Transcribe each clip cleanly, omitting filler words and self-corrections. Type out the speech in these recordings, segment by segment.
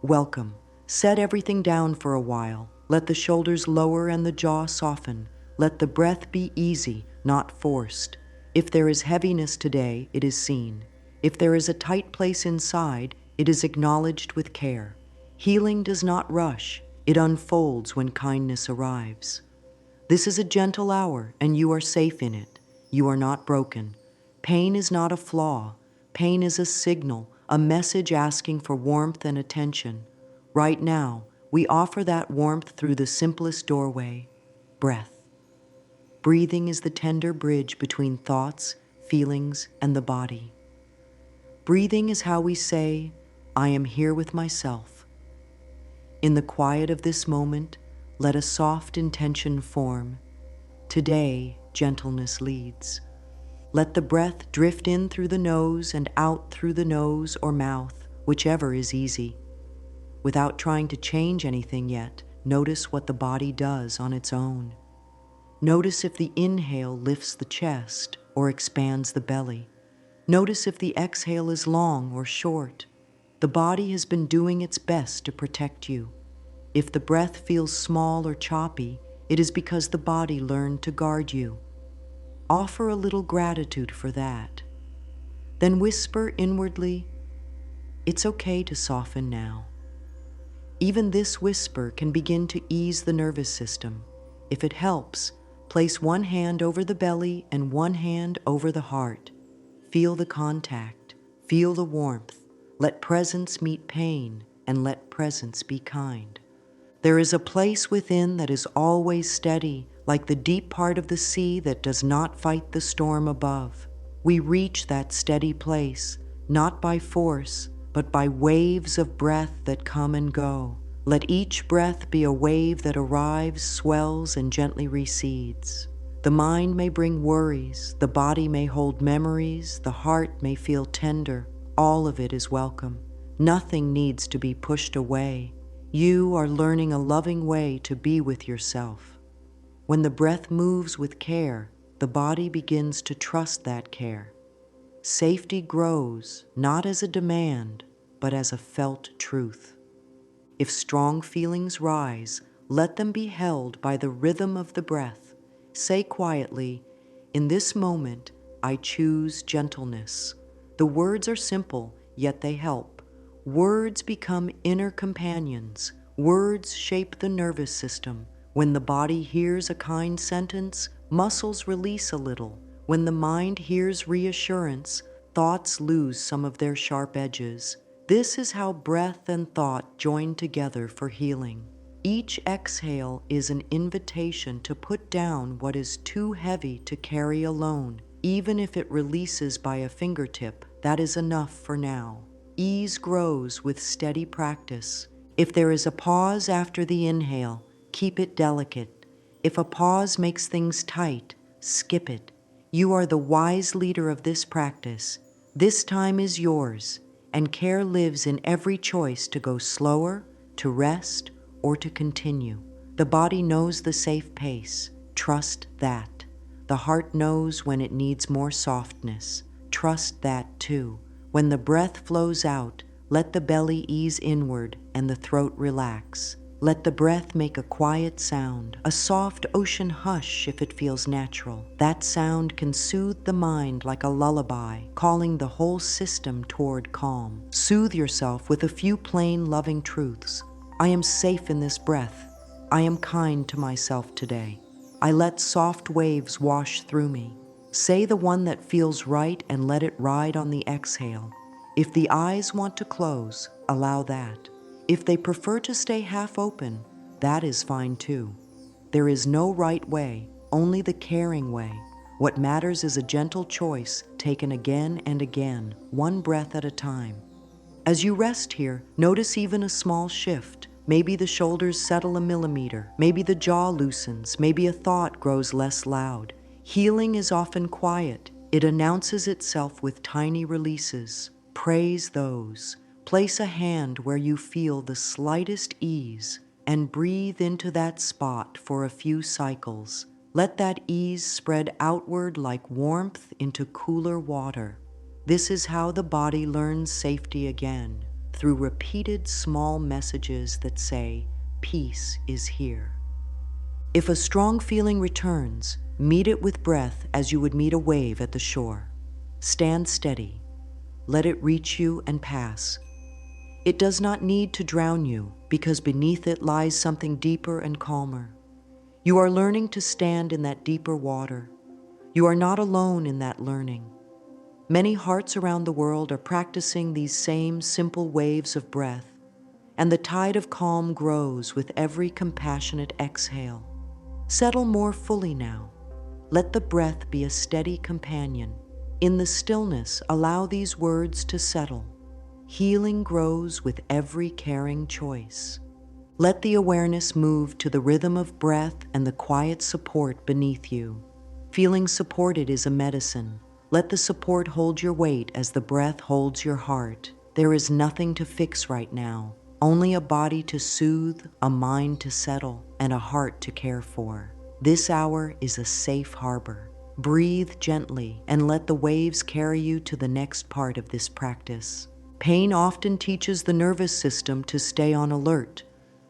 Welcome. Set everything down for a while. Let the shoulders lower and the jaw soften. Let the breath be easy, not forced. If there is heaviness today, it is seen. If there is a tight place inside, it is acknowledged with care. Healing does not rush. It unfolds when kindness arrives. This is a gentle hour, and you are safe in it. You are not broken. Pain is not a flaw. Pain is a signal, a message asking for warmth and attention. Right now, we offer that warmth through the simplest doorway, breath. Breathing is the tender bridge between thoughts, feelings, and the body. Breathing is how we say, I am here with myself. In the quiet of this moment, let a soft intention form. Today, gentleness leads. Let the breath drift in through the nose and out through the nose or mouth, whichever is easy. Without trying to change anything yet, notice what the body does on its own. Notice if the inhale lifts the chest or expands the belly. Notice if the exhale is long or short. The body has been doing its best to protect you. If the breath feels small or choppy, it is because the body learned to guard you. Offer a little gratitude for that. Then whisper inwardly, it's okay to soften now. Even this whisper can begin to ease the nervous system. If it helps, place one hand over the belly and one hand over the heart. Feel the contact, feel the warmth. Let presence meet pain, and let presence be kind. There is a place within that is always steady, like the deep part of the sea that does not fight the storm above. We reach that steady place, not by force, but by waves of breath that come and go. Let each breath be a wave that arrives, swells, and gently recedes. The mind may bring worries, the body may hold memories, the heart may feel tender. All of it is welcome. Nothing needs to be pushed away. You are learning a loving way to be with yourself. When the breath moves with care, the body begins to trust that care. Safety grows, not as a demand, but as a felt truth. If strong feelings rise, let them be held by the rhythm of the breath. Say quietly, in this moment, I choose gentleness. The words are simple, yet they help. Words become inner companions. Words shape the nervous system. When the body hears a kind sentence, muscles release a little. When the mind hears reassurance, thoughts lose some of their sharp edges. This is how breath and thought join together for healing. Each exhale is an invitation to put down what is too heavy to carry alone. Even if it releases by a fingertip, that is enough for now. Ease grows with steady practice. If there is a pause after the inhale, keep it delicate. If a pause makes things tight, skip it. You are the wise leader of this practice. This time is yours, and care lives in every choice to go slower, to rest, or to continue. The body knows the safe pace. Trust that. The heart knows when it needs more softness. Trust that too. When the breath flows out, let the belly ease inward and the throat relax. Let the breath make a quiet sound, a soft ocean hush if it feels natural. That sound can soothe the mind like a lullaby, calling the whole system toward calm. Soothe yourself with a few plain, loving truths. I am safe in this breath. I am kind to myself today. I let soft waves wash through me. Say the one that feels right and let it ride on the exhale. If the eyes want to close, allow that. If they prefer to stay half open, that is fine too. There is no right way, only the caring way. What matters is a gentle choice taken again and again, one breath at a time. As you rest here, notice even a small shift. Maybe the shoulders settle a millimeter, maybe the jaw loosens, maybe a thought grows less loud. Healing is often quiet. It announces itself with tiny releases. Praise those. Place a hand where you feel the slightest ease and breathe into that spot for a few cycles. Let that ease spread outward like warmth into cooler water. This is how the body learns safety again, through repeated small messages that say, "Peace is here." If a strong feeling returns, meet it with breath as you would meet a wave at the shore. Stand steady. Let it reach you and pass. It does not need to drown you, because beneath it lies something deeper and calmer. You are learning to stand in that deeper water. You are not alone in that learning. Many hearts around the world are practicing these same simple waves of breath, and the tide of calm grows with every compassionate exhale. Settle more fully now. Let the breath be a steady companion. In the stillness, allow these words to settle. Healing grows with every caring choice. Let the awareness move to the rhythm of breath and the quiet support beneath you. Feeling supported is a medicine. Let the support hold your weight as the breath holds your heart. There is nothing to fix right now, only a body to soothe, a mind to settle, and a heart to care for. This hour is a safe harbor. Breathe gently and let the waves carry you to the next part of this practice. Pain often teaches the nervous system to stay on alert.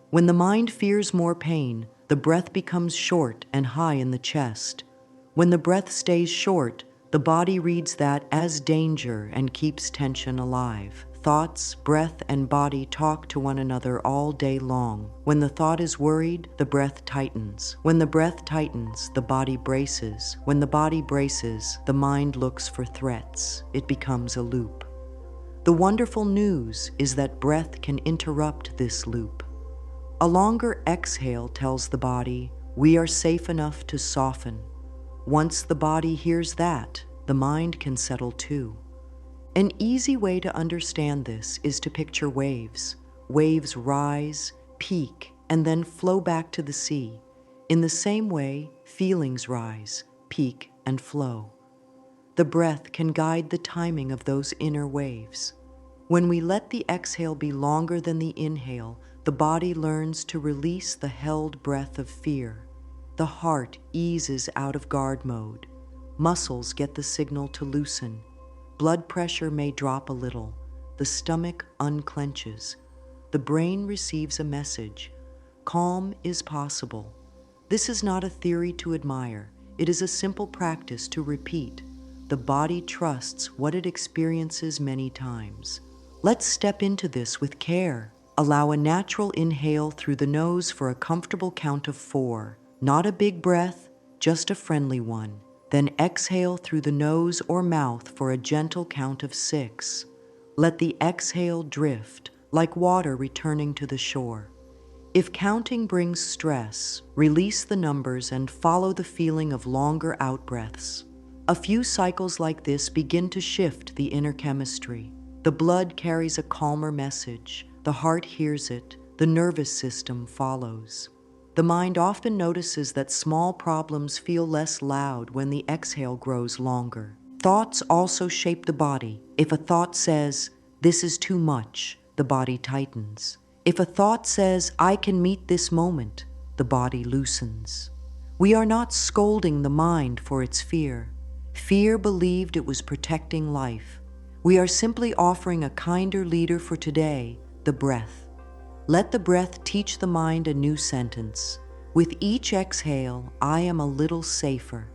When the mind fears more pain, the breath becomes short and high in the chest. When the breath stays short, the body reads that as danger and keeps tension alive. Thoughts, breath, and body talk to one another all day long. When the thought is worried, the breath tightens. When the breath tightens, the body braces. When the body braces, the mind looks for threats. It becomes a loop. The wonderful news is that breath can interrupt this loop. A longer exhale tells the body, "We are safe enough to soften." Once the body hears that, the mind can settle too. An easy way to understand this is to picture waves. Waves rise, peak, and then flow back to the sea. In the same way, feelings rise, peak, and flow. The breath can guide the timing of those inner waves. When we let the exhale be longer than the inhale, the body learns to release the held breath of fear. The heart eases out of guard mode. Muscles get the signal to loosen. Blood pressure may drop a little. The stomach unclenches. The brain receives a message. Calm is possible. This is not a theory to admire. It is a simple practice to repeat. The body trusts what it experiences many times. Let's step into this with care. Allow a natural inhale through the nose for a comfortable count of 4. Not a big breath, just a friendly one. Then exhale through the nose or mouth for a gentle count of 6. Let the exhale drift, like water returning to the shore. If counting brings stress, release the numbers and follow the feeling of longer out-breaths. A few cycles like this begin to shift the inner chemistry. The blood carries a calmer message. The heart hears it. The nervous system follows. The mind often notices that small problems feel less loud when the exhale grows longer. Thoughts also shape the body. If a thought says, "This is too much," the body tightens. If a thought says, "I can meet this moment," the body loosens. We are not scolding the mind for its fear. Fear believed it was protecting life. We are simply offering a kinder leader for today, the breath. Let the breath teach the mind a new sentence. With each exhale, I am a little safer.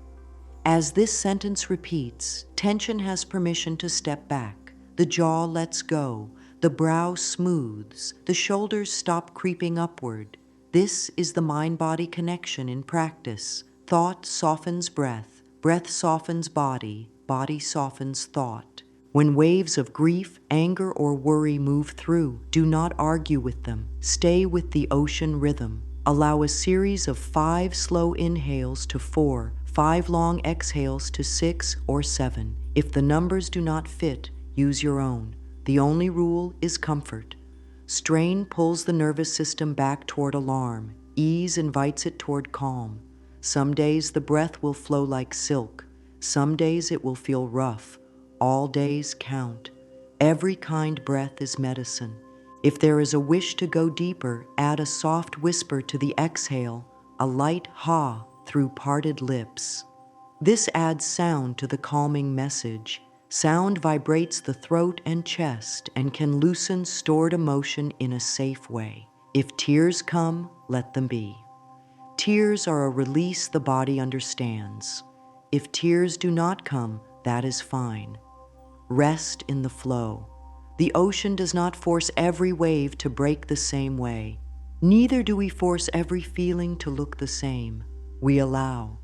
As this sentence repeats, tension has permission to step back. The jaw lets go. The brow smooths. The shoulders stop creeping upward. This is the mind-body connection in practice. Thought softens breath. Breath softens body. Body softens thought. When waves of grief, anger, or worry move through, do not argue with them. Stay with the ocean rhythm. Allow a series of 5 slow inhales to 4, 5 long exhales to 6 or 7. If the numbers do not fit, use your own. The only rule is comfort. Strain pulls the nervous system back toward alarm. Ease invites it toward calm. Some days the breath will flow like silk. Some days it will feel rough. All days count. Every kind breath is medicine. If there is a wish to go deeper, add a soft whisper to the exhale, a light ha through parted lips. This adds sound to the calming message. Sound vibrates the throat and chest and can loosen stored emotion in a safe way. If tears come, let them be. Tears are a release the body understands. If tears do not come, that is fine. Rest in the flow. The ocean does not force every wave to break the same way. Neither do we force every feeling to look the same. We allow.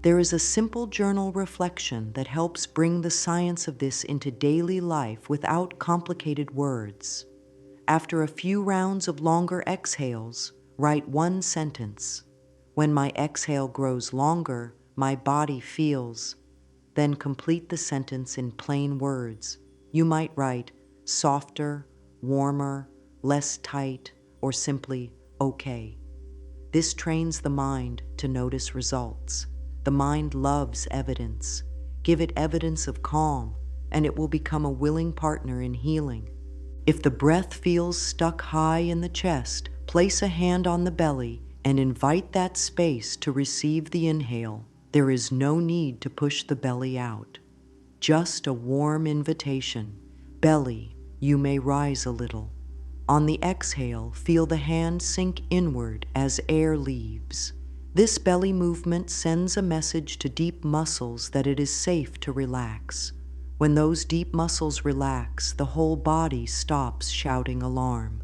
There is a simple journal reflection that helps bring the science of this into daily life without complicated words. After a few rounds of longer exhales, write one sentence. When my exhale grows longer, my body feels. Then complete the sentence in plain words. You might write softer, warmer, less tight, or simply okay. This trains the mind to notice results. The mind loves evidence. Give it evidence of calm, and it will become a willing partner in healing. If the breath feels stuck high in the chest, place a hand on the belly and invite that space to receive the inhale. There is no need to push the belly out. Just a warm invitation. Belly, you may rise a little. On the exhale, feel the hand sink inward as air leaves. This belly movement sends a message to deep muscles that it is safe to relax. When those deep muscles relax, the whole body stops shouting alarm.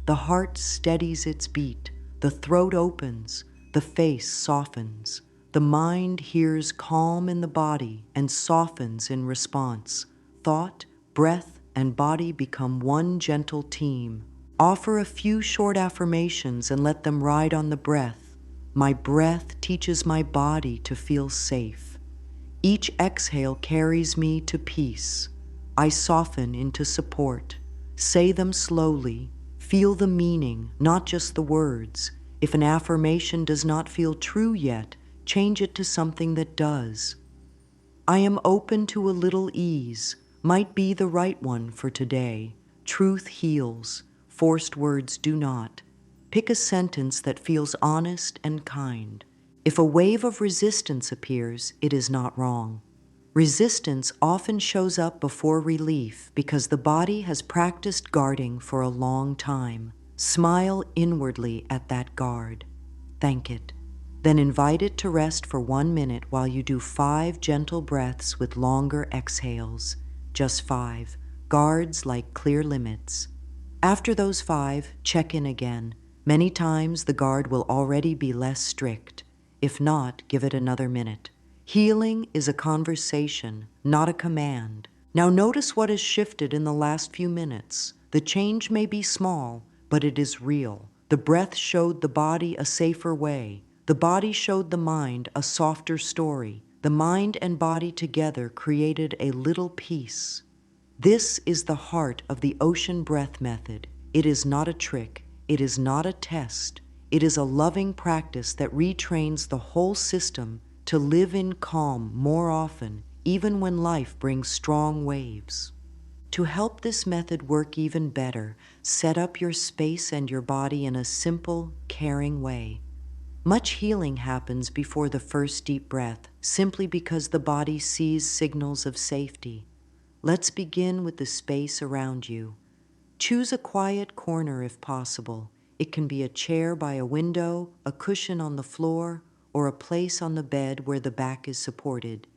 The heart steadies its beat, the throat opens, the face softens. The mind hears calm in the body and softens in response. Thought, breath, and body become one gentle team. Offer a few short affirmations and let them ride on the breath. My breath teaches my body to feel safe. Each exhale carries me to peace. I soften into support. Say them slowly. Feel the meaning, not just the words. If an affirmation does not feel true yet, change it to something that does. I am open to a little ease, might be the right one for today. Truth heals. Forced words do not. Pick a sentence that feels honest and kind. If a wave of resistance appears, it is not wrong. Resistance often shows up before relief because the body has practiced guarding for a long time. Smile inwardly at that guard. Thank it. Then invite it to rest for 1 minute while you do 5 gentle breaths with longer exhales. Just 5. Guards like clear limits. After those 5, check in again. Many times the guard will already be less strict. If not, give it another minute. Healing is a conversation, not a command. Now notice what has shifted in the last few minutes. The change may be small, but it is real. The breath showed the body a safer way. The body showed the mind a softer story. The mind and body together created a little peace. This is the heart of the ocean breath method. It is not a trick. It is not a test. It is a loving practice that retrains the whole system to live in calm more often, even when life brings strong waves. To help this method work even better, set up your space and your body in a simple, caring way. Much healing happens before the first deep breath, simply because the body sees signals of safety. Let's begin with the space around you. Choose a quiet corner if possible. It can be a chair by a window, a cushion on the floor, or a place on the bed where the back is supported.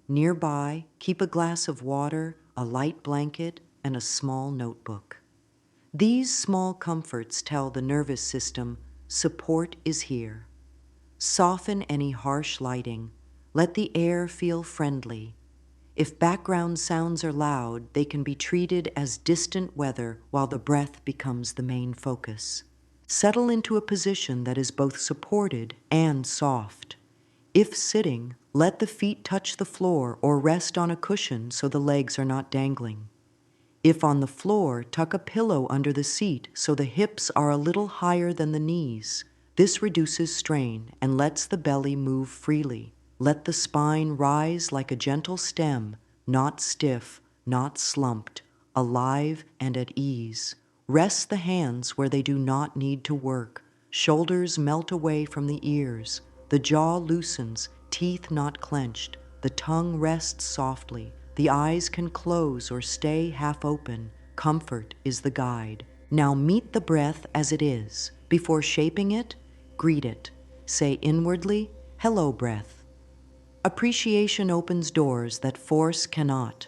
Nearby, keep a glass of water, a light blanket, and a small notebook. These small comforts tell the nervous system, support is here. Soften any harsh lighting. Let the air feel friendly. If background sounds are loud, they can be treated as distant weather while the breath becomes the main focus. Settle into a position that is both supported and soft. If sitting, let the feet touch the floor or rest on a cushion so the legs are not dangling. If on the floor, tuck a pillow under the seat so the hips are a little higher than the knees. This reduces strain and lets the belly move freely. Let the spine rise like a gentle stem, not stiff, not slumped, alive and at ease. Rest the hands where they do not need to work. Shoulders melt away from the ears. The jaw loosens, teeth not clenched. The tongue rests softly. The eyes can close or stay half open. Comfort is the guide. Now meet the breath as it is. Before shaping it, greet it. Say inwardly, "Hello, breath." Appreciation opens doors that force cannot.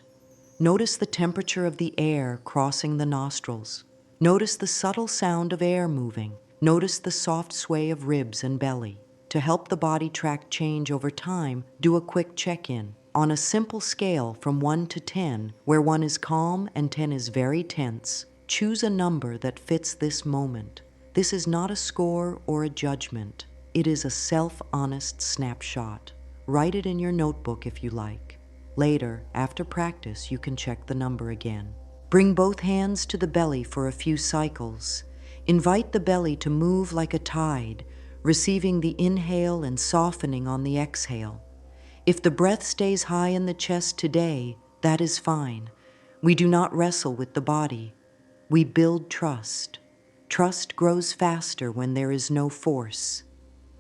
Notice the temperature of the air crossing the nostrils. Notice the subtle sound of air moving. Notice the soft sway of ribs and belly. To help the body track change over time, do a quick check-in. On a simple scale from 1 to 10, where 1 is calm and 10 is very tense, choose a number that fits this moment. This is not a score or a judgment. It is a self-honest snapshot. Write it in your notebook if you like. Later, after practice, you can check the number again. Bring both hands to the belly for a few cycles. Invite the belly to move like a tide, receiving the inhale and softening on the exhale. If the breath stays high in the chest today, that is fine. We do not wrestle with the body. We build trust. Trust grows faster when there is no force.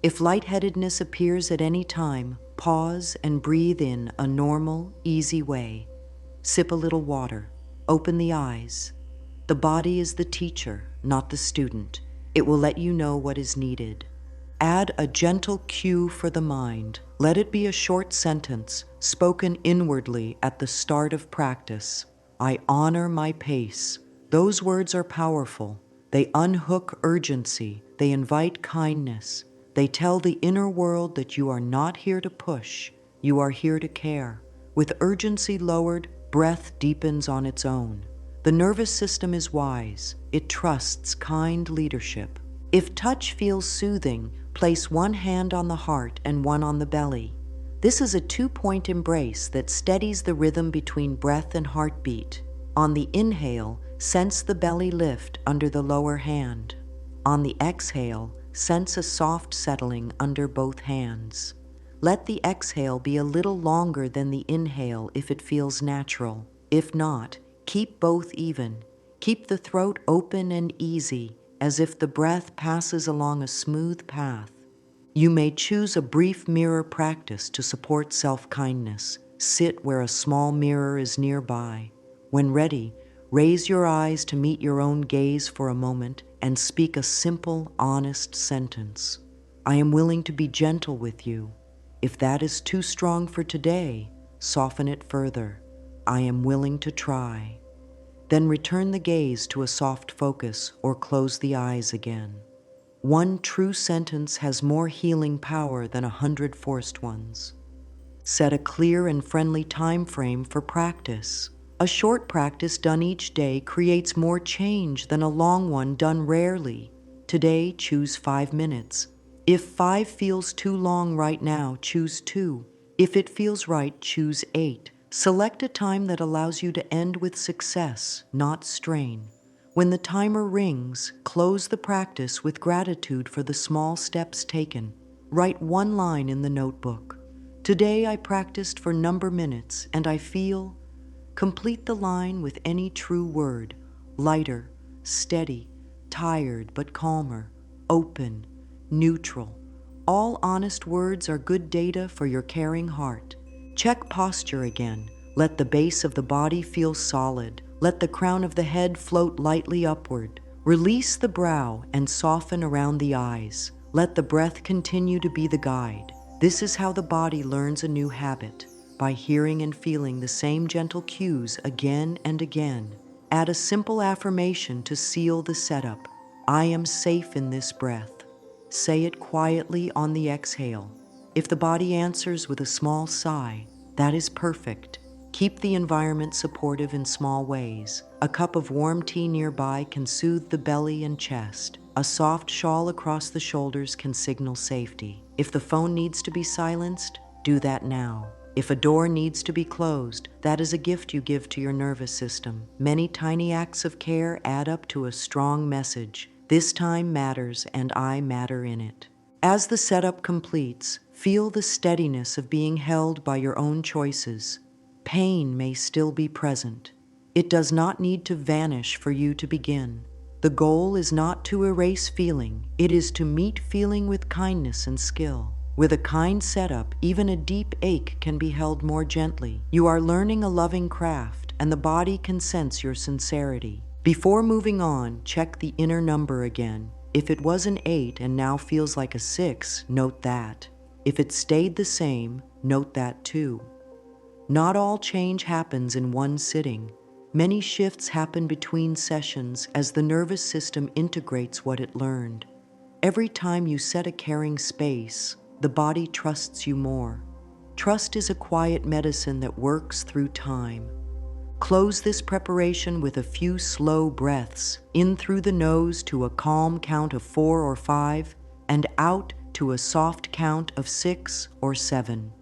If lightheadedness appears at any time, pause and breathe in a normal, easy way. Sip a little water. Open the eyes. The body is the teacher, not the student. It will let you know what is needed. Add a gentle cue for the mind. Let it be a short sentence, spoken inwardly at the start of practice. I honor my pace. Those words are powerful. They unhook urgency. They invite kindness. They tell the inner world that you are not here to push. You are here to care. With urgency lowered, breath deepens on its own. The nervous system is wise. It trusts kind leadership. If touch feels soothing, place one hand on the heart and one on the belly. This is a two-point embrace that steadies the rhythm between breath and heartbeat. On the inhale, sense the belly lift under the lower hand. On the exhale, sense a soft settling under both hands. Let the exhale be a little longer than the inhale if it feels natural. If not, keep both even. Keep the throat open and easy, as if the breath passes along a smooth path. You may choose a brief mirror practice to support self-kindness. Sit where a small mirror is nearby. When ready, raise your eyes to meet your own gaze for a moment and speak a simple, honest sentence. I am willing to be gentle with you. If that is too strong for today, soften it further. I am willing to try. Then return the gaze to a soft focus or close the eyes again. One true sentence has more healing power than 100 forced ones. Set a clear and friendly time frame for practice. A short practice done each day creates more change than a long one done rarely. Today, choose 5 minutes. If 5 feels too long right now, choose 2. If it feels right, choose 8. Select a time that allows you to end with success, not strain. When the timer rings, close the practice with gratitude for the small steps taken. Write one line in the notebook. Today I practiced for number minutes and I feel. Complete the line with any true word. Lighter, steady, tired but calmer, open, neutral. All honest words are good data for your caring heart. Check posture again. Let the base of the body feel solid. Let the crown of the head float lightly upward. Release the brow and soften around the eyes. Let the breath continue to be the guide. This is how the body learns a new habit, by hearing and feeling the same gentle cues again and again. Add a simple affirmation to seal the setup. I am safe in this breath. Say it quietly on the exhale. If the body answers with a small sigh, that is perfect. Keep the environment supportive in small ways. A cup of warm tea nearby can soothe the belly and chest. A soft shawl across the shoulders can signal safety. If the phone needs to be silenced, do that now. If a door needs to be closed, that is a gift you give to your nervous system. Many tiny acts of care add up to a strong message. This time matters and I matter in it. As the setup completes, feel the steadiness of being held by your own choices. Pain may still be present. It does not need to vanish for you to begin. The goal is not to erase feeling. It is to meet feeling with kindness and skill. With a kind setup, even a deep ache can be held more gently. You are learning a loving craft, and the body can sense your sincerity. Before moving on, check the inner number again. If it was an 8 and now feels like a 6, note that. If it stayed the same, note that too. Not all change happens in one sitting. Many shifts happen between sessions as the nervous system integrates what it learned. Every time you set a caring space, the body trusts you more. Trust is a quiet medicine that works through time. Close this preparation with a few slow breaths, in through the nose to a calm count of 4 or 5, and out to a soft count of 6 or 7.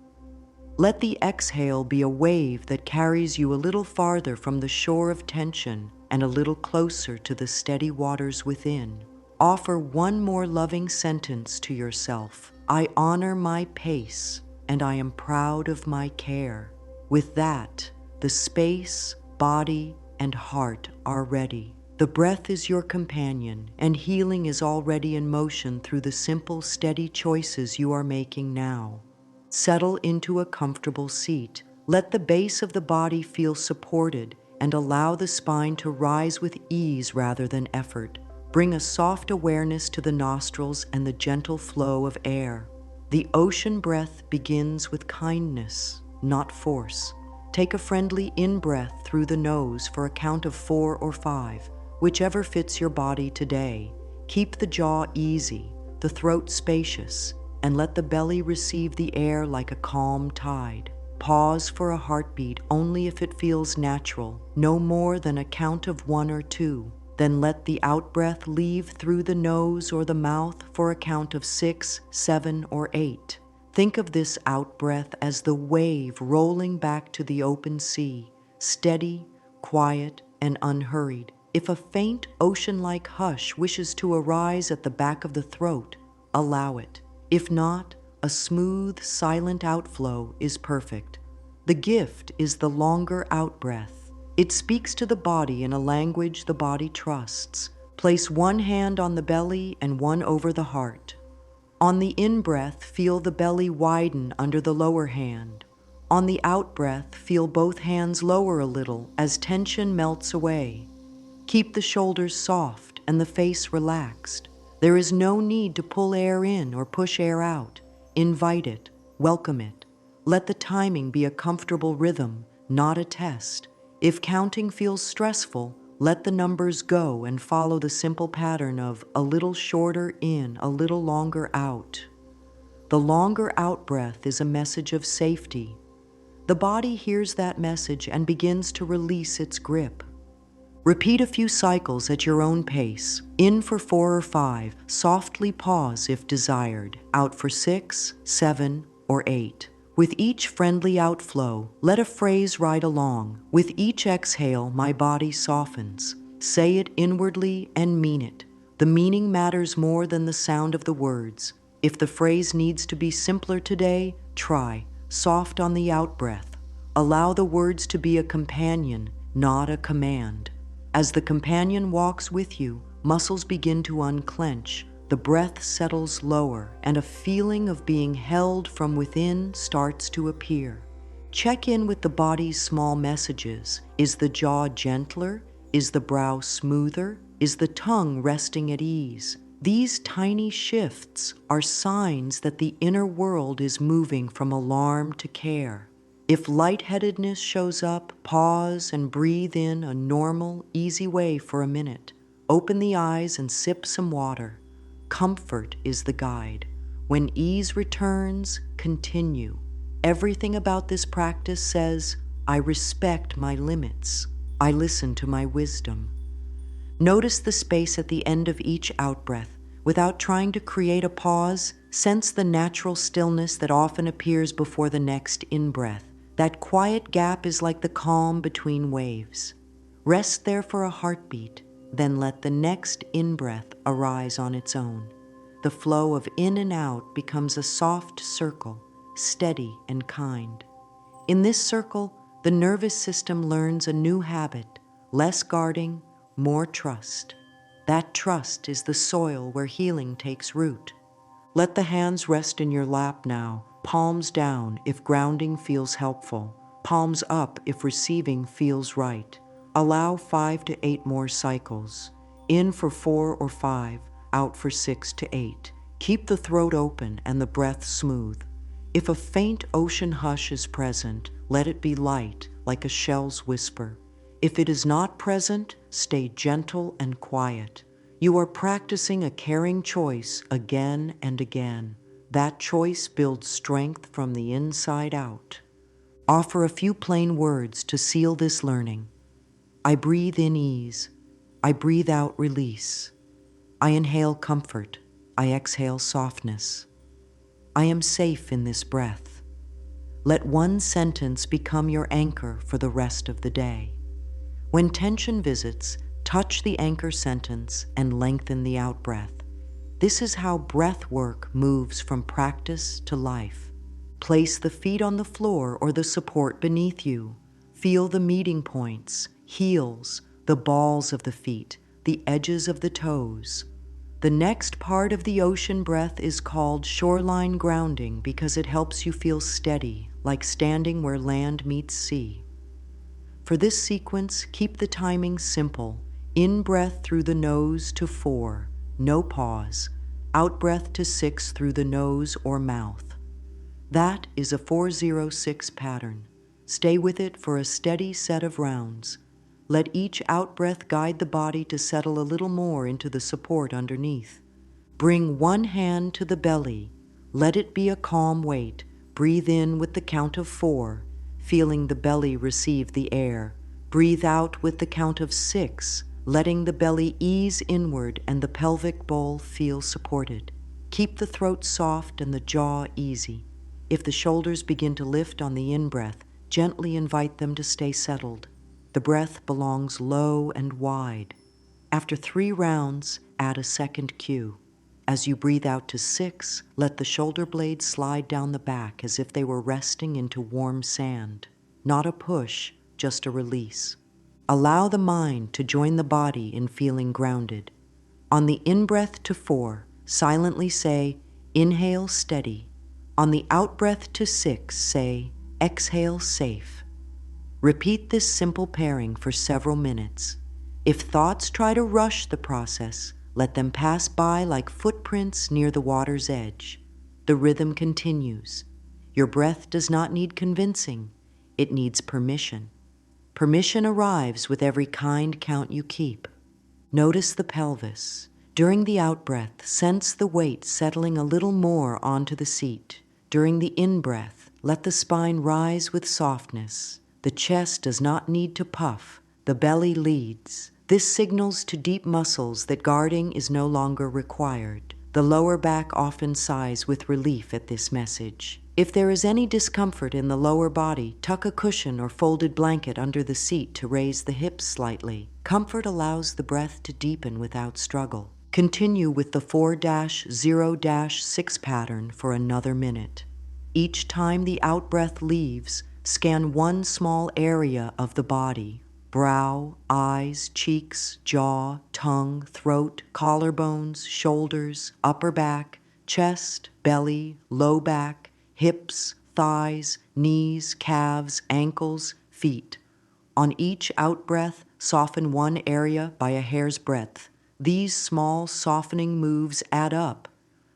Let the exhale be a wave that carries you a little farther from the shore of tension and a little closer to the steady waters within. Offer one more loving sentence to yourself. I honor my pace, and I am proud of my care. With that, the space, body, and heart are ready. The breath is your companion, and healing is already in motion through the simple, steady choices you are making now. Settle into a comfortable seat. Let the base of the body feel supported, and allow the spine to rise with ease rather than effort. Bring a soft awareness to the nostrils and the gentle flow of air. The ocean breath begins with kindness, not force. Take a friendly in-breath through the nose for a count of 4 or 5, whichever fits your body today. Keep the jaw easy, the throat spacious, and let the belly receive the air like a calm tide. Pause for a heartbeat only if it feels natural, no more than a count of 1 or 2. Then let the out-breath leave through the nose or the mouth for a count of 6, 7, or 8. Think of this out-breath as the wave rolling back to the open sea, steady, quiet, and unhurried. If a faint ocean-like hush wishes to arise at the back of the throat, allow it. If not, a smooth, silent outflow is perfect. The gift is the longer out-breath. It speaks to the body in a language the body trusts. Place one hand on the belly and one over the heart. On the in-breath, feel the belly widen under the lower hand. On the out-breath, feel both hands lower a little as tension melts away. Keep the shoulders soft and the face relaxed. There is no need to pull air in or push air out. Invite it, welcome it. Let the timing be a comfortable rhythm, not a test. If counting feels stressful, let the numbers go and follow the simple pattern of a little shorter in, a little longer out. The longer out breath is a message of safety. The body hears that message and begins to release its grip. Repeat a few cycles at your own pace. In for 4 or 5, softly pause if desired. Out for 6, 7, or 8. With each friendly outflow, let a phrase ride along. With each exhale, my body softens. Say it inwardly and mean it. The meaning matters more than the sound of the words. If the phrase needs to be simpler today, try. Soft on the out-breath. Allow the words to be a companion, not a command. As the companion walks with you, muscles begin to unclench, the breath settles lower, and a feeling of being held from within starts to appear. Check in with the body's small messages. Is the jaw gentler? Is the brow smoother? Is the tongue resting at ease? These tiny shifts are signs that the inner world is moving from alarm to care. If lightheadedness shows up, pause and breathe in a normal, easy way for a minute. Open the eyes and sip some water. Comfort is the guide. When ease returns, continue. Everything about this practice says, I respect my limits. I listen to my wisdom. Notice the space at the end of each out-breath. Without trying to create a pause, sense the natural stillness that often appears before the next in-breath. That quiet gap is like the calm between waves. Rest there for a heartbeat, then let the next in-breath arise on its own. The flow of in and out becomes a soft circle, steady and kind. In this circle, the nervous system learns a new habit, less guarding, more trust. That trust is the soil where healing takes root. Let the hands rest in your lap now, palms down if grounding feels helpful, palms up if receiving feels right. Allow 5 to 8 more cycles. In for 4 or 5, out for 6 to 8. Keep the throat open and the breath smooth. If a faint ocean hush is present, let it be light, like a shell's whisper. If it is not present, stay gentle and quiet. You are practicing a caring choice again and again. That choice builds strength from the inside out. Offer a few plain words to seal this learning. I breathe in ease. I breathe out release. I inhale comfort. I exhale softness. I am safe in this breath. Let one sentence become your anchor for the rest of the day. When tension visits, touch the anchor sentence and lengthen the out-breath. This is how breath work moves from practice to life. Place the feet on the floor or the support beneath you. Feel the meeting points, heels, the balls of the feet, the edges of the toes. The next part of the ocean breath is called shoreline grounding because it helps you feel steady, like standing where land meets sea. For this sequence, keep the timing simple. In-breath through the nose to 4, no pause. Out-breath to 6 through the nose or mouth. That is a 4-0-6 pattern. Stay with it for a steady set of rounds. Let each out-breath guide the body to settle a little more into the support underneath. Bring one hand to the belly. Let it be a calm weight. Breathe in with the count of 4. Feeling the belly receive the air. Breathe out with the count of 6, letting the belly ease inward and the pelvic bowl feel supported. Keep the throat soft and the jaw easy. If the shoulders begin to lift on the in-breath, gently invite them to stay settled. The breath belongs low and wide. After 3 rounds, add a second cue. As you breathe out to 6, let the shoulder blades slide down the back as if they were resting into warm sand. Not a push, just a release. Allow the mind to join the body in feeling grounded. On the in-breath to 4, silently say, inhale steady. On the out-breath to 6, say, exhale safe. Repeat this simple pairing for several minutes. If thoughts try to rush the process, let them pass by like footprints near the water's edge. The rhythm continues. Your breath does not need convincing. It needs permission. Permission arrives with every kind count you keep. Notice the pelvis. During the out-breath, sense the weight settling a little more onto the seat. During the in-breath, let the spine rise with softness. The chest does not need to puff. The belly leads. This signals to deep muscles that guarding is no longer required. The lower back often sighs with relief at this message. If there is any discomfort in the lower body, tuck a cushion or folded blanket under the seat to raise the hips slightly. Comfort allows the breath to deepen without struggle. Continue with the 4-0-6 pattern for another minute. Each time the out-breath leaves, scan one small area of the body. Brow, eyes, cheeks, jaw, tongue, throat, collarbones, shoulders, upper back, chest, belly, low back, hips, thighs, knees, calves, ankles, feet. On each out-breath, soften one area by a hair's breadth. These small softening moves add up.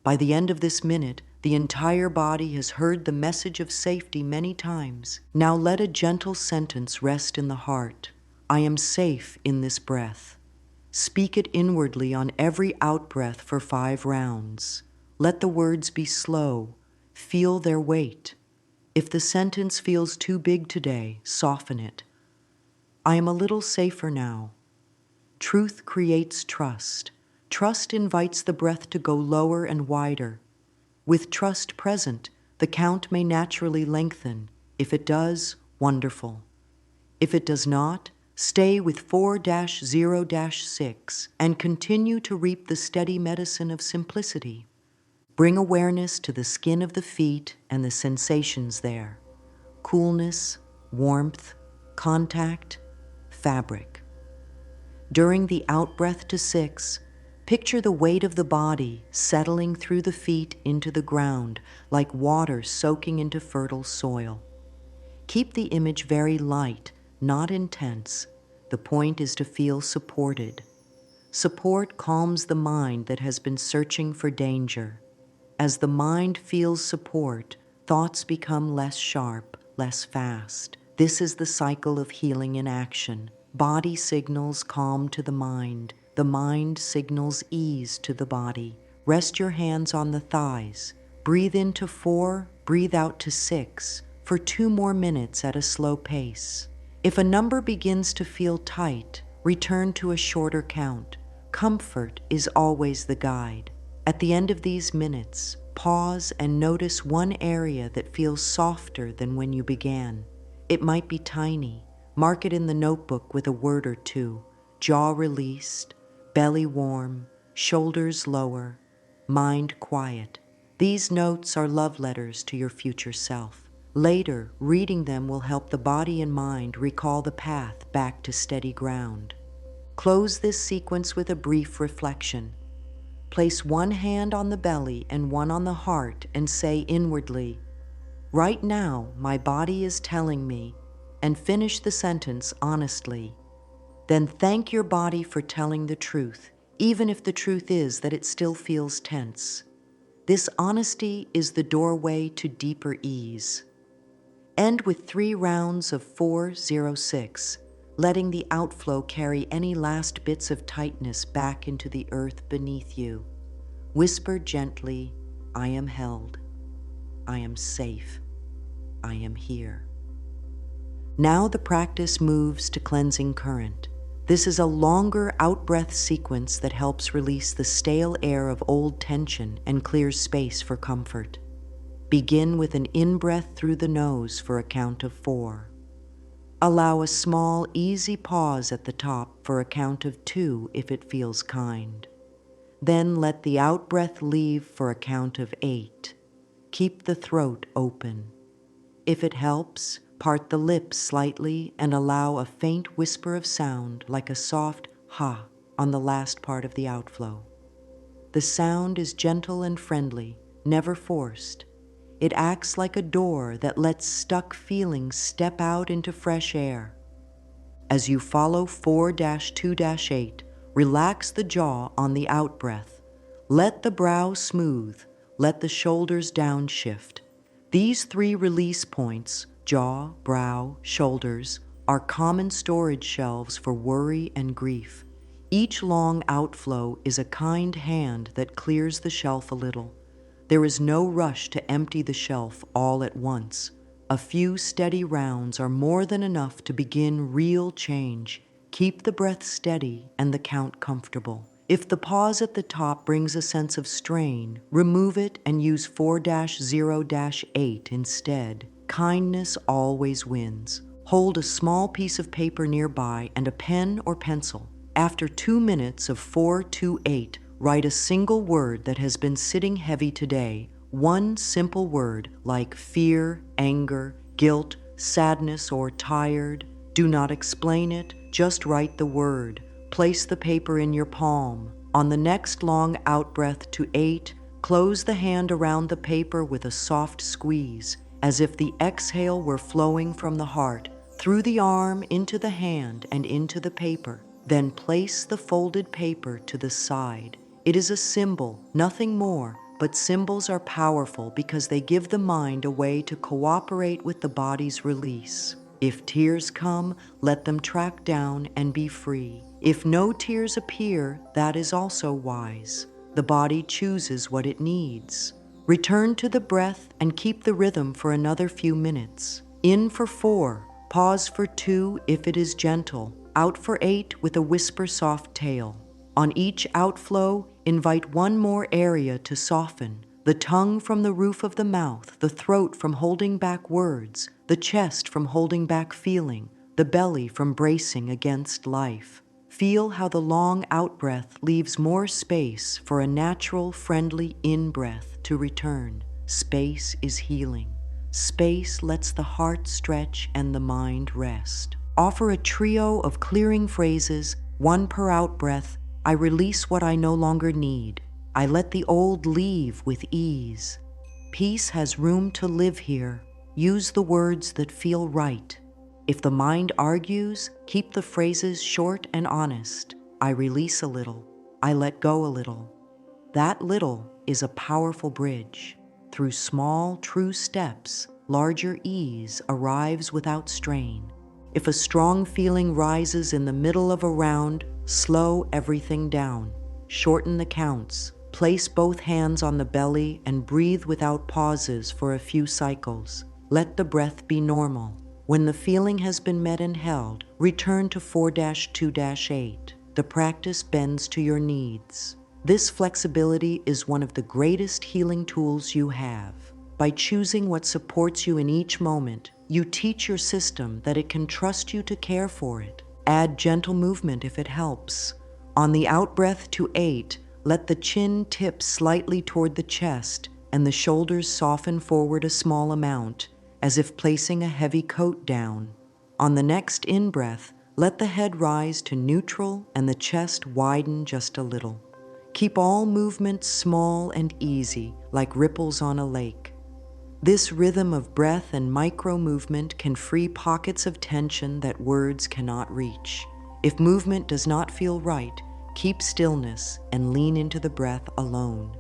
By the end of this minute, the entire body has heard the message of safety many times. Now let a gentle sentence rest in the heart. I am safe in this breath. Speak it inwardly on every out-breath for 5 rounds. Let the words be slow. Feel their weight. If the sentence feels too big today, soften it. I am a little safer now. Truth creates trust. Trust invites the breath to go lower and wider. With trust present, the count may naturally lengthen. If it does, wonderful. If it does not, stay with 4-0-6 and continue to reap the steady medicine of simplicity. Bring awareness to the skin of the feet and the sensations there. Coolness, warmth, contact, fabric. During the out-breath to 6, Picture the weight of the body settling through the feet into the ground like water soaking into fertile soil. Keep the image very light, not intense. The point is to feel supported. Support calms the mind that has been searching for danger. As the mind feels support, thoughts become less sharp, less fast. This is the cycle of healing in action. Body signals calm to the mind. The mind signals ease to the body. Rest your hands on the thighs. Breathe into 4, breathe out to 6 for 2 more minutes at a slow pace. If a number begins to feel tight, return to a shorter count. Comfort is always the guide. At the end of these minutes, pause and notice one area that feels softer than when you began. It might be tiny. Mark it in the notebook with a word or 2. Jaw released, belly warm, shoulders lower, mind quiet. These notes are love letters to your future self. Later, reading them will help the body and mind recall the path back to steady ground. Close this sequence with a brief reflection. Place one hand on the belly and one on the heart and say inwardly, "Right now, my body is telling me," and finish the sentence honestly. Then thank your body for telling the truth, even if the truth is that it still feels tense. This honesty is the doorway to deeper ease. End with 3 rounds of 4-0-6, letting the outflow carry any last bits of tightness back into the earth beneath you. Whisper gently, "I am held. I am safe. I am here." Now the practice moves to cleansing current. This is a longer out-breath sequence that helps release the stale air of old tension and clears space for comfort. Begin with an in-breath through the nose for a count of 4. Allow a small, easy pause at the top for a count of 2 if it feels kind. Then let the out-breath leave for a count of 8. Keep the throat open. If it helps, part the lips slightly and allow a faint whisper of sound like a soft ha on the last part of the outflow. The sound is gentle and friendly, never forced. It acts like a door that lets stuck feelings step out into fresh air. As you follow 4-2-8, relax the jaw on the out-breath. Let the brow smooth, let the shoulders downshift. These 3 release points, jaw, brow, shoulders, are common storage shelves for worry and grief. Each long outflow is a kind hand that clears the shelf a little. There is no rush to empty the shelf all at once. A few steady rounds are more than enough to begin real change. Keep the breath steady and the count comfortable. If the pause at the top brings a sense of strain, remove it and use 4-0-8 instead. Kindness always wins. Hold a small piece of paper nearby and a pen or pencil. After 2 minutes of 4-2-8, write a single word that has been sitting heavy today. One simple word like fear, anger, guilt, sadness, or tired. Do not explain it, just write the word. Place the paper in your palm. On the next long out-breath to 8, close the hand around the paper with a soft squeeze, as if the exhale were flowing from the heart, through the arm, into the hand, and into the paper. Then place the folded paper to the side. It is a symbol, nothing more, but symbols are powerful because they give the mind a way to cooperate with the body's release. If tears come, let them track down and be free. If no tears appear, that is also wise. The body chooses what it needs. Return to the breath and keep the rhythm for another few minutes. In for 4, pause for 2 if it is gentle, out for 8 with a whisper soft tail. On each outflow, invite one more area to soften. The tongue from the roof of the mouth, the throat from holding back words, the chest from holding back feeling, the belly from bracing against life. Feel how the long out-breath leaves more space for a natural, friendly in-breath to return. Space is healing. Space lets the heart stretch and the mind rest. Offer a trio of clearing phrases, one per out-breath, I release what I no longer need. I let the old leave with ease. Peace has room to live here. Use the words that feel right. If the mind argues, keep the phrases short and honest. I release a little. I let go a little. That little is a powerful bridge. Through small, true steps, larger ease arrives without strain. If a strong feeling rises in the middle of a round, slow everything down. Shorten the counts. Place both hands on the belly and breathe without pauses for a few cycles. Let the breath be normal. When the feeling has been met and held, return to 4-2-8. The practice bends to your needs. This flexibility is one of the greatest healing tools you have. By choosing what supports you in each moment, you teach your system that it can trust you to care for it. Add gentle movement if it helps. On the out-breath to 8, let the chin tip slightly toward the chest and the shoulders soften forward a small amount, as if placing a heavy coat down. On the next in-breath, let the head rise to neutral and the chest widen just a little. Keep all movements small and easy, like ripples on a lake. This rhythm of breath and micro-movement can free pockets of tension that words cannot reach. If movement does not feel right, keep stillness and lean into the breath alone.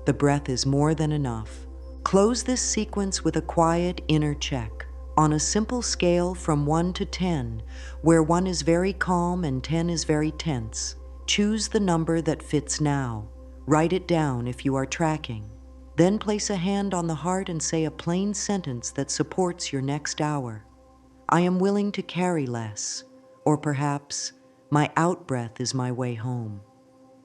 The breath is more than enough. Close this sequence with a quiet inner check. On a simple scale from 1 to 10, where 1 is very calm and 10 is very tense, choose the number that fits now. Write it down if you are tracking. Then place a hand on the heart and say a plain sentence that supports your next hour. I am willing to carry less. Or perhaps, my out-breath is my way home.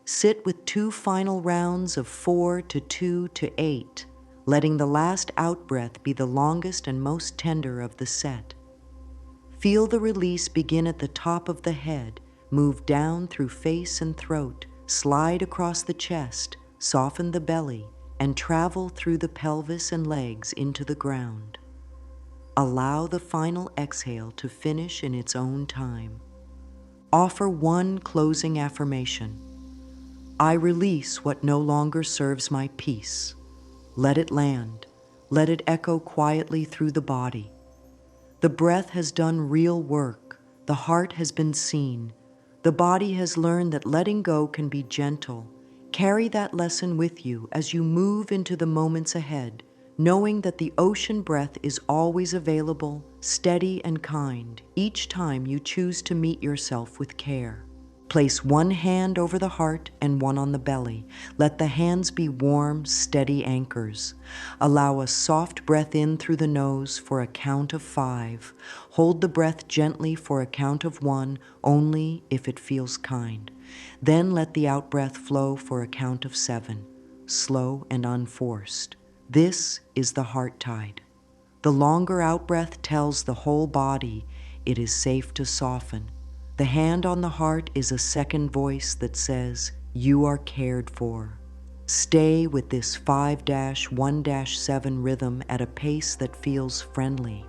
Sit with 2 final rounds of 4-2-8, letting the last out-breath be the longest and most tender of the set. Feel the release begin at the top of the head, move down through face and throat, slide across the chest, soften the belly, and travel through the pelvis and legs into the ground. Allow the final exhale to finish in its own time. Offer one closing affirmation. I release what no longer serves my peace. Let it land. Let it echo quietly through the body. The breath has done real work. The heart has been seen. The body has learned that letting go can be gentle. Carry that lesson with you as you move into the moments ahead, knowing that the ocean breath is always available, steady and kind, each time you choose to meet yourself with care. Place one hand over the heart and one on the belly. Let the hands be warm, steady anchors. Allow a soft breath in through the nose for a count of 5. Hold the breath gently for a count of 1, only if it feels kind. Then let the out-breath flow for a count of 7, slow and unforced. This is the heart tide. The longer out-breath tells the whole body it is safe to soften. The hand on the heart is a second voice that says, you are cared for. Stay with this 5-1-7 rhythm at a pace that feels friendly.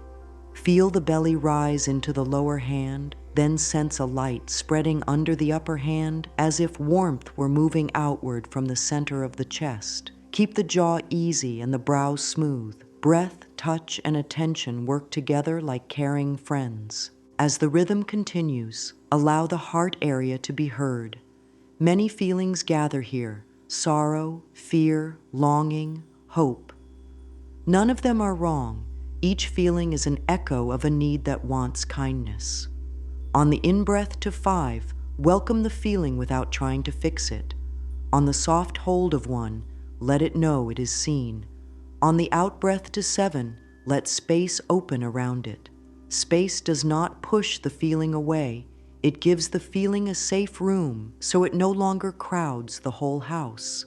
Feel the belly rise into the lower hand, then sense a light spreading under the upper hand as if warmth were moving outward from the center of the chest. Keep the jaw easy and the brow smooth. Breath, touch, and attention work together like caring friends. As the rhythm continues, allow the heart area to be heard. Many feelings gather here: sorrow, fear, longing, hope. None of them are wrong. Each feeling is an echo of a need that wants kindness. On the in-breath to 5, welcome the feeling without trying to fix it. On the soft hold of 1, let it know it is seen. On the out-breath to 7, let space open around it. Space does not push the feeling away. It gives the feeling a safe room so it no longer crowds the whole house.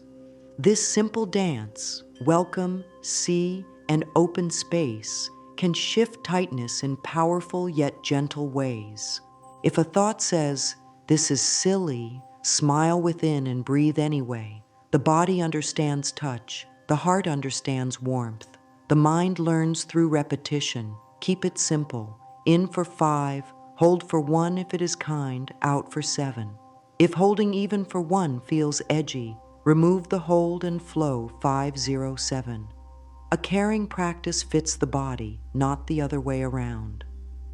This simple dance, welcome, see, and open space, can shift tightness in powerful yet gentle ways. If a thought says, this is silly, smile within and breathe anyway. The body understands touch. The heart understands warmth. The mind learns through repetition. Keep it simple. In for 5, hold for 1 if it is kind, out for 7. If holding even for one feels edgy, remove the hold and flow 507. A caring practice fits the body, not the other way around.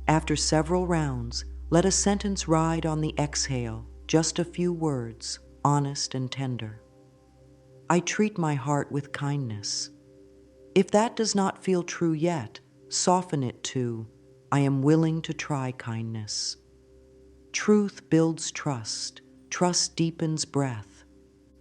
After several rounds, let a sentence ride on the exhale, just a few words, honest and tender. I treat my heart with kindness. If that does not feel true yet, soften it to, I am willing to try kindness. Truth builds trust. Trust deepens breath.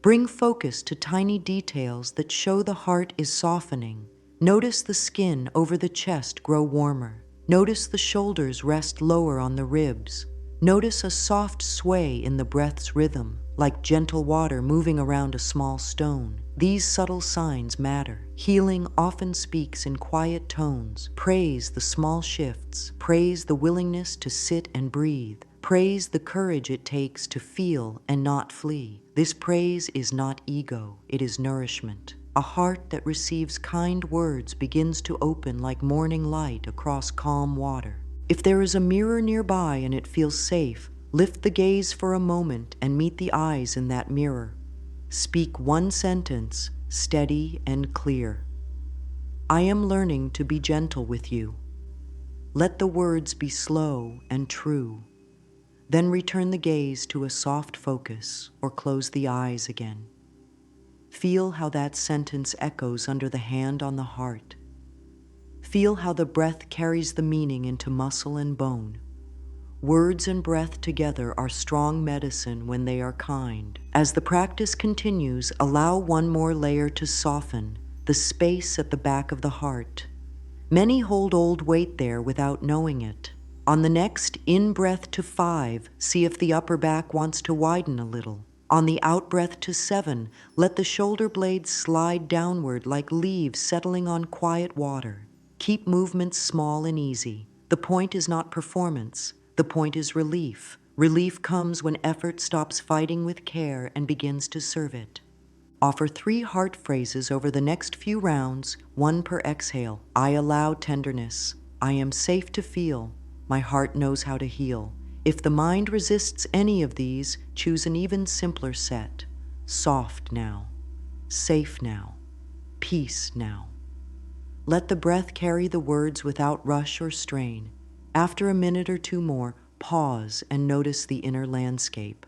Bring focus to tiny details that show the heart is softening. Notice the skin over the chest grow warmer. Notice the shoulders rest lower on the ribs. Notice a soft sway in the breath's rhythm, like gentle water moving around a small stone. These subtle signs matter. Healing often speaks in quiet tones. Praise the small shifts. Praise the willingness to sit and breathe. Praise the courage it takes to feel and not flee. This praise is not ego, it is nourishment. A heart that receives kind words begins to open like morning light across calm water. If there is a mirror nearby and it feels safe, lift the gaze for a moment and meet the eyes in that mirror. Speak one sentence, steady and clear. I am learning to be gentle with you. Let the words be slow and true. Then return the gaze to a soft focus or close the eyes again. Feel how that sentence echoes under the hand on the heart. Feel how the breath carries the meaning into muscle and bone. Words and breath together are strong medicine when they are kind. As the practice continues, allow one more layer to soften, the space at the back of the heart. Many hold old weight there without knowing it. On the next in-breath to 5, see if the upper back wants to widen a little. On the out-breath to 7, let the shoulder blades slide downward like leaves settling on quiet water. Keep movements small and easy. The point is not performance. The point is relief. Relief comes when effort stops fighting with care and begins to serve it. Offer 3 heart phrases over the next few rounds, 1 per exhale. I allow tenderness. I am safe to feel. My heart knows how to heal. If the mind resists any of these, choose an even simpler set. Soft now. Safe now. Peace now. Let the breath carry the words without rush or strain. After a minute or two more, pause and notice the inner landscape.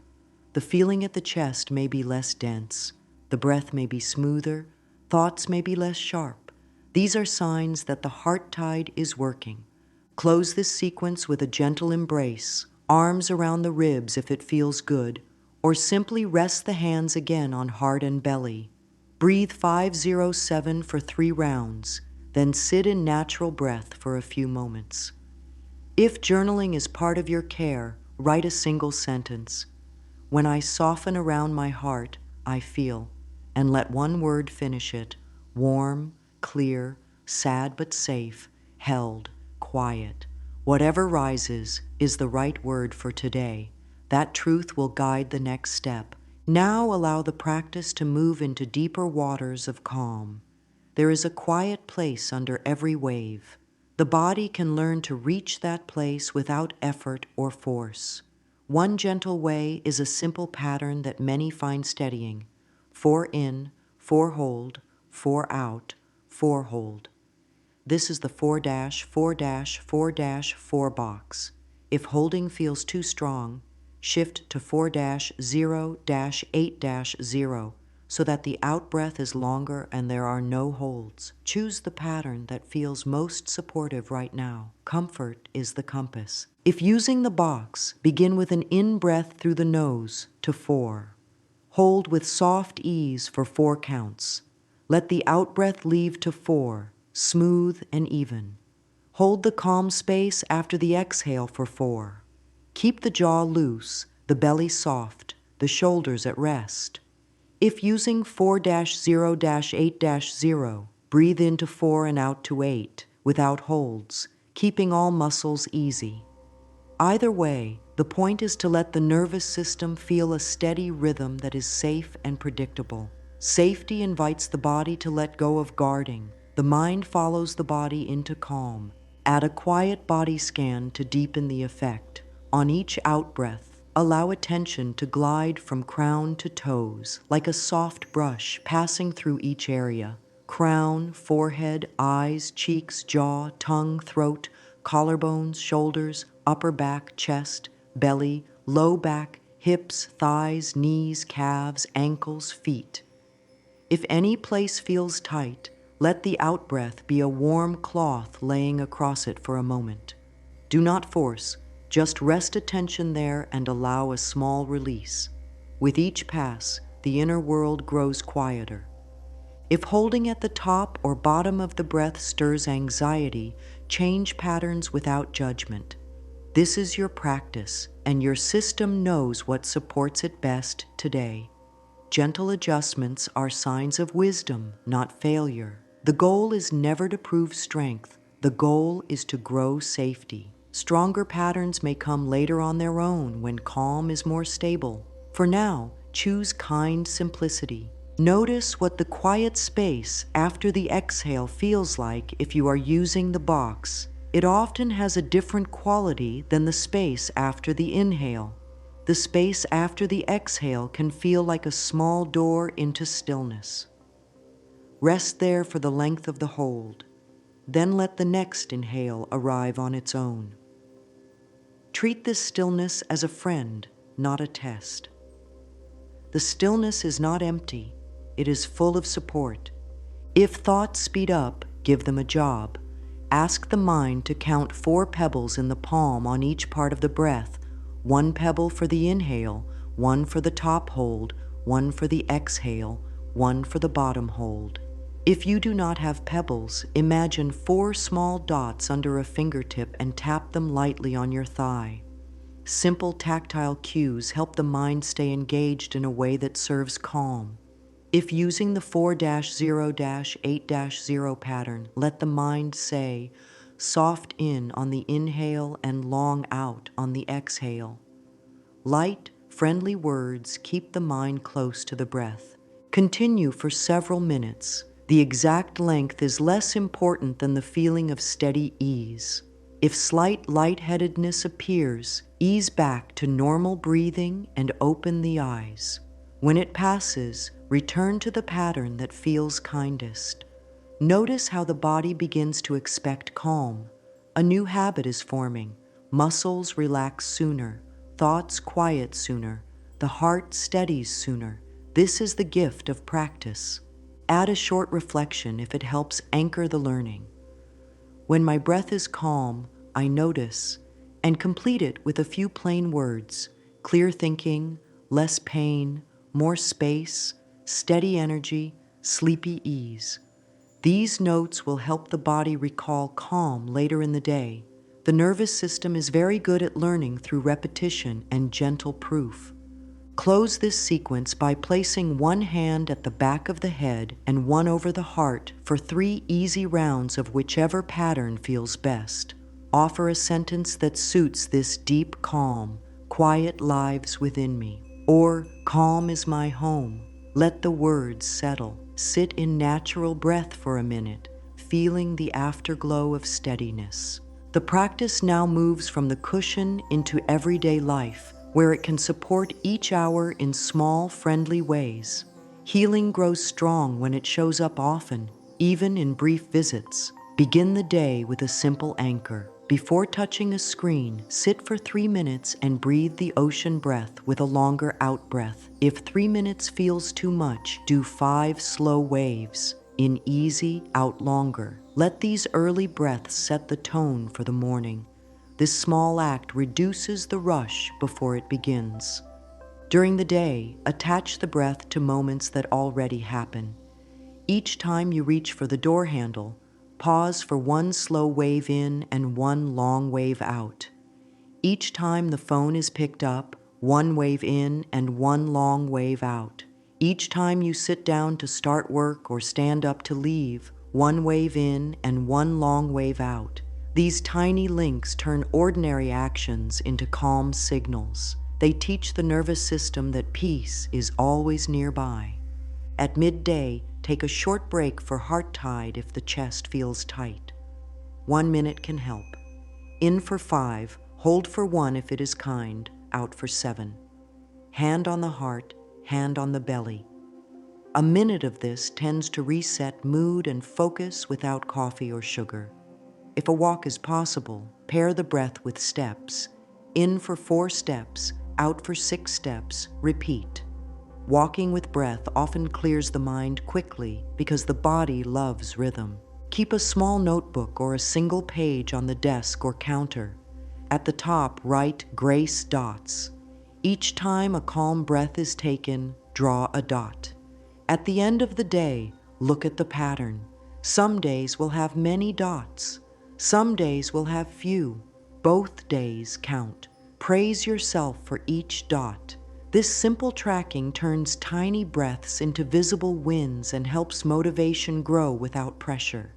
The feeling at the chest may be less dense. The breath may be smoother. Thoughts may be less sharp. These are signs that the heart tide is working. Close this sequence with a gentle embrace, arms around the ribs if it feels good, or simply rest the hands again on heart and belly. Breathe 507 for 3 rounds, then sit in natural breath for a few moments. If journaling is part of your care, write a single sentence. When I soften around my heart, I feel, and let one word finish it. Warm, clear, sad but safe, held, quiet. Whatever rises is the right word for today. That truth will guide the next step. Now allow the practice to move into deeper waters of calm. There is a quiet place under every wave. The body can learn to reach that place without effort or force. One gentle way is a simple pattern that many find steadying. 4 in, 4 hold, 4 out, 4 hold. This is the 4-4-4-4 box. If holding feels too strong, shift to 4-0-8-0 so that the out-breath is longer and there are no holds. Choose the pattern that feels most supportive right now. Comfort is the compass. If using the box, begin with an in-breath through the nose to 4. Hold with soft ease for 4 counts. Let the out-breath leave to 4, smooth and even. Hold the calm space after the exhale for 4. Keep the jaw loose, the belly soft, the shoulders at rest. If using 4-0-8-0, breathe into 4 and out to 8, without holds, keeping all muscles easy. Either way, the point is to let the nervous system feel a steady rhythm that is safe and predictable. Safety invites the body to let go of guarding. The mind follows the body into calm. Add a quiet body scan to deepen the effect. On each out-breath, Allow attention to glide from crown to toes, like a soft brush passing through each area. Crown, forehead, eyes, cheeks, jaw, tongue, throat, collarbones, shoulders, upper back, chest, belly, low back, hips, thighs, knees, calves, ankles, feet. If any place feels tight, let the out-breath be a warm cloth laying across it for a moment. Do not force, just rest attention there and allow a small release. With each pass, the inner world grows quieter. If holding at the top or bottom of the breath stirs anxiety, change patterns without judgment. This is your practice, and your system knows what supports it best today. Gentle adjustments are signs of wisdom, not failure. The goal is never to prove strength. The goal is to grow safety. Stronger patterns may come later on their own when calm is more stable. For now, choose kind simplicity. Notice what the quiet space after the exhale feels like if you are using the box. It often has a different quality than the space after the inhale. The space after the exhale can feel like a small door into stillness. Rest there for the length of the hold. Then let the next inhale arrive on its own. Treat this stillness as a friend, not a test. The stillness is not empty. It is full of support. If thoughts speed up, give them a job. Ask the mind to count 4 pebbles in the palm on each part of the breath. 1 pebble for the inhale, 1 for the top hold, 1 for the exhale, 1 for the bottom hold. If you do not have pebbles, imagine 4 small dots under a fingertip and tap them lightly on your thigh. Simple tactile cues help the mind stay engaged in a way that serves calm. If using the 4-0-8-0 pattern, let the mind say, soft in on the inhale and long out on the exhale. Light, friendly words keep the mind close to the breath. Continue for several minutes. The exact length is less important than the feeling of steady ease. If slight lightheadedness appears, ease back to normal breathing and open the eyes. When it passes, return to the pattern that feels kindest. Notice how the body begins to expect calm. A new habit is forming. Muscles relax sooner. Thoughts quiet sooner. The heart steadies sooner. This is the gift of practice. Add a short reflection if it helps anchor the learning. When my breath is calm, I notice, and complete it with a few plain words: clear thinking, less pain, more space, steady energy, sleepy ease. These notes will help the body recall calm later in the day. The nervous system is very good at learning through repetition and gentle proof. Close this sequence by placing one hand at the back of the head and one over the heart for 3 easy rounds of whichever pattern feels best. Offer a sentence that suits this deep calm: quiet lives within me, or calm is my home. Let the words settle. Sit in natural breath for a minute, feeling the afterglow of steadiness. The practice now moves from the cushion into everyday life, where it can support each hour in small, friendly ways. Healing grows strong when it shows up often, even in brief visits. Begin the day with a simple anchor. Before touching a screen, sit for 3 minutes and breathe the ocean breath with a longer out-breath. If 3 minutes feels too much, do 5 slow waves. In easy, out longer. Let these early breaths set the tone for the morning. This small act reduces the rush before it begins. During the day, attach the breath to moments that already happen. Each time you reach for the door handle, pause for 1 slow wave in and 1 long wave out. Each time the phone is picked up, 1 wave in and 1 long wave out. Each time you sit down to start work or stand up to leave, 1 wave in and 1 long wave out. These tiny links turn ordinary actions into calm signals. They teach the nervous system that peace is always nearby. At midday, take a short break for heart tide if the chest feels tight. 1 minute can help. In for 5, hold for 1 if it is kind. out for 7. Hand on the heart, hand on the belly. A minute of this tends to reset mood and focus without coffee or sugar. If a walk is possible, pair the breath with steps. In for 4 steps, out for 6 steps, repeat. Walking with breath often clears the mind quickly because the body loves rhythm. Keep a small notebook or a single page on the desk or counter. At the top, write grace dots. Each time a calm breath is taken, draw a dot. At the end of the day, look at the pattern. Some days will have many dots. Some days will have few. Both days count. Praise yourself for each dot. This simple tracking turns tiny breaths into visible wins and helps motivation grow without pressure.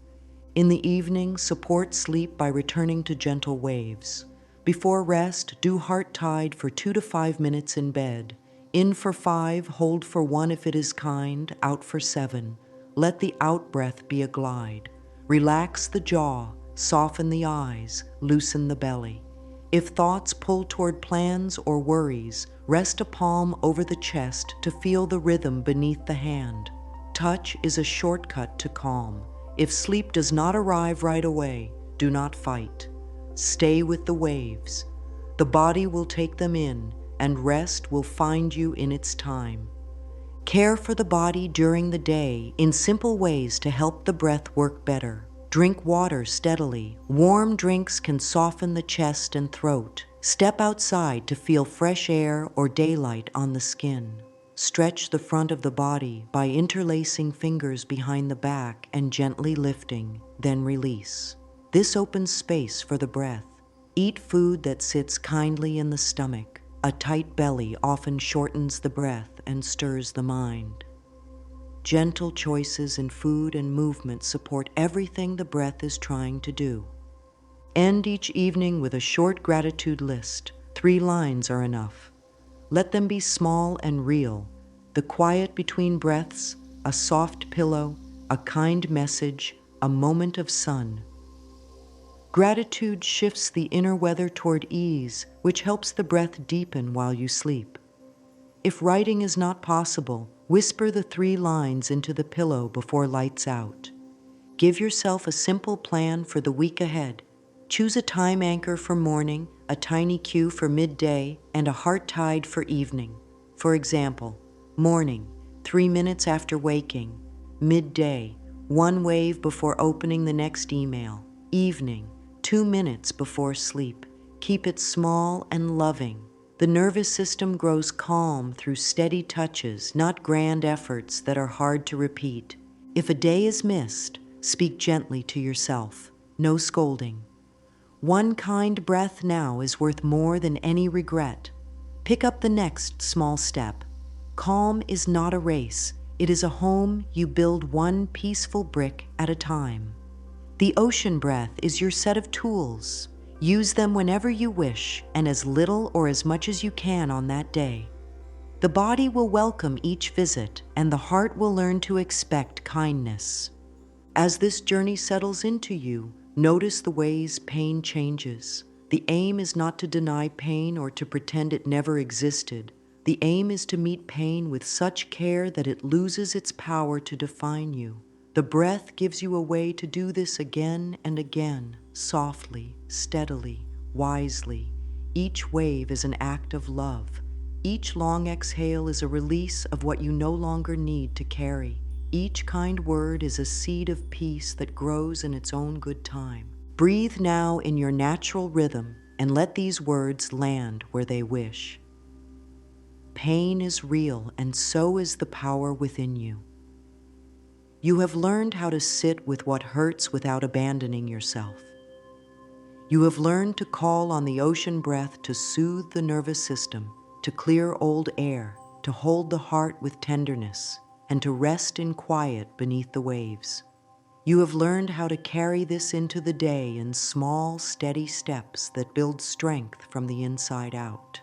In the evening, support sleep by returning to gentle waves. Before rest, do heart tide for 2 to 5 minutes in bed. In for 5, hold for 1 if it is kind, out for 7. Let the out breath be a glide. Relax the jaw, soften the eyes, loosen the belly. If thoughts pull toward plans or worries, rest a palm over the chest to feel the rhythm beneath the hand. Touch is a shortcut to calm. If sleep does not arrive right away, do not fight. Stay with the waves. The body will take them in, and rest will find you in its time. Care for the body during the day in simple ways to help the breath work better. Drink water steadily. Warm drinks can soften the chest and throat. Step outside to feel fresh air or daylight on the skin. Stretch the front of the body by interlacing fingers behind the back and gently lifting, then release. This opens space for the breath. Eat food that sits kindly in the stomach. A tight belly often shortens the breath and stirs the mind. Gentle choices in food and movement support everything the breath is trying to do. End each evening with a short gratitude list. 3 lines are enough. Let them be small and real. The quiet between breaths, a soft pillow, a kind message, a moment of sun. Gratitude shifts the inner weather toward ease, which helps the breath deepen while you sleep. If writing is not possible, whisper the 3 lines into the pillow before lights out. Give yourself a simple plan for the week ahead. Choose a time anchor for morning, a tiny cue for midday, and a heart tide for evening. For example, morning, 3 minutes after waking. Midday, 1 wave before opening the next email. Evening, 2 minutes before sleep. Keep it small and loving. The nervous system grows calm through steady touches, not grand efforts that are hard to repeat. If a day is missed, speak gently to yourself. No scolding. 1 kind breath now is worth more than any regret. Pick up the next small step. Calm is not a race. It is a home you build 1 peaceful brick at a time. The ocean breath is your set of tools. Use them whenever you wish and as little or as much as you can on that day. The body will welcome each visit and the heart will learn to expect kindness. As this journey settles into you, notice the ways pain changes. The aim is not to deny pain or to pretend it never existed. The aim is to meet pain with such care that it loses its power to define you. The breath gives you a way to do this again and again, softly, steadily, wisely. Each wave is an act of love. Each long exhale is a release of what you no longer need to carry. Each kind word is a seed of peace that grows in its own good time. Breathe now in your natural rhythm and let these words land where they wish. Pain is real, and so is the power within you. You have learned how to sit with what hurts without abandoning yourself. You have learned to call on the ocean breath to soothe the nervous system, to clear old air, to hold the heart with tenderness, and to rest in quiet beneath the waves. You have learned how to carry this into the day in small, steady steps that build strength from the inside out.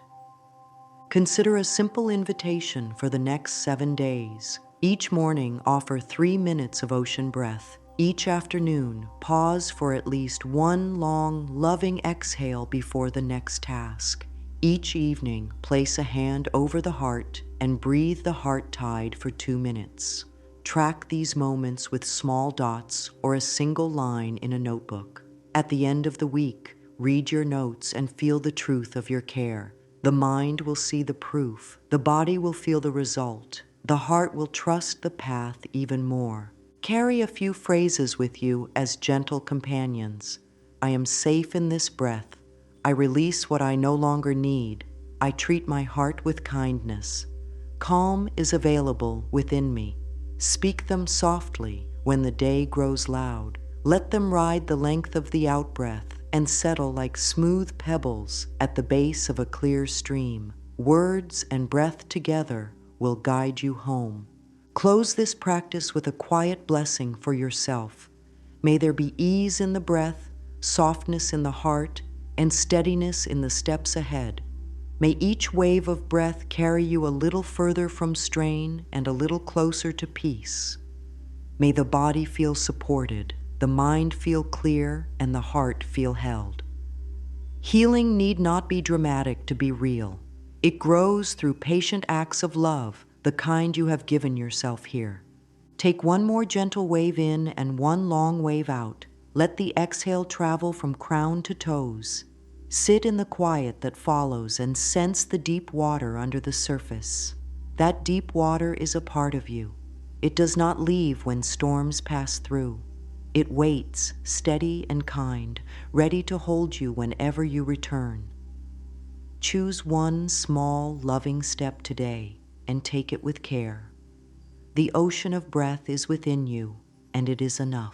Consider a simple invitation for the next 7 days. Each morning, offer 3 minutes of ocean breath. Each afternoon, pause for at least 1 long, loving exhale before the next task. Each evening, place a hand over the heart and breathe the heart tide for 2 minutes. Track these moments with small dots or a single line in a notebook. At the end of the week, read your notes and feel the truth of your care. The mind will see the proof, the body will feel the result, the heart will trust the path even more. Carry a few phrases with you as gentle companions. I am safe in this breath. I release what I no longer need. I treat my heart with kindness. Calm is available within me. Speak them softly when the day grows loud. Let them ride the length of the out-breath and settle like smooth pebbles at the base of a clear stream. Words and breath together will guide you home. Close this practice with a quiet blessing for yourself. May there be ease in the breath, softness in the heart, and steadiness in the steps ahead. May each wave of breath carry you a little further from strain and a little closer to peace. May the body feel supported, the mind feel clear, and the heart feel held. Healing need not be dramatic to be real. It grows through patient acts of love, the kind you have given yourself here. Take one more gentle wave in and one long wave out. Let the exhale travel from crown to toes. Sit in the quiet that follows and sense the deep water under the surface. That deep water is a part of you. It does not leave when storms pass through. It waits, steady and kind, ready to hold you whenever you return. Choose one small, loving step today and take it with care. The ocean of breath is within you, and it is enough.